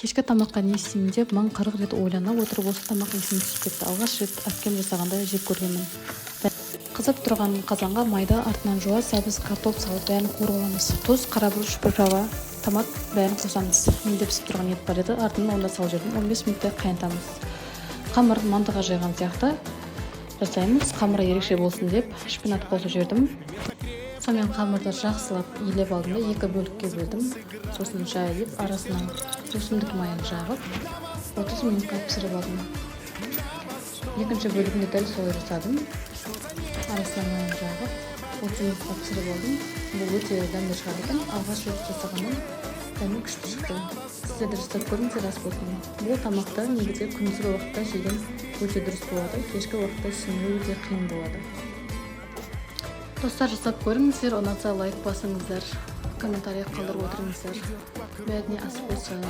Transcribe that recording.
Кешкі тамаққа не істеймін деп 1040 рет ойлана отырып осы тамақ есіме түсіп кетті. Алғаш рет әпкем жасағанда жеп көргенмін. Қызып тұрған қазанға майда артынан жуа сәбіз картоп салып бәрін қуырғанбыз. Тұз, қарабұрыш, приправа, томат бәрін қосамыз. Менде пісіп тұрған ет бар еді, артынан онда салып жібердім. 15 минуттай қайнатамыз. Қамыр мантыға жайған сияқты жасаймыз. Қамыры ерекше болсын деп шпинат қосып жібердім. Сонымен қамырды жақсылап илеп алдым да 2 бөлікке бөлдім. Сосын жайып, арасынан өсімдік майын жағып 30 минутқа пісіріп алдым. Екінші бөлігінде дәл солай жасадым. Арасынан майын жағып 30 минутқа пісіріп алдым. Бұл өте дәмді шығар екен. Алғаш рет жасағаннан дәмі күшті шықты. Сіздер де жасап көріңіздер, рас болсын. Бұл тамақты негізі күндізгі уақытта жеген өте дұрыс болады. Кешкі уақытта сіңіру өте қиын болады. Достар, жасап көріңіздер, ұнатса лайк басыңыздар, комментарий қалдырып отырыңыздар. Бәріне ас болсын.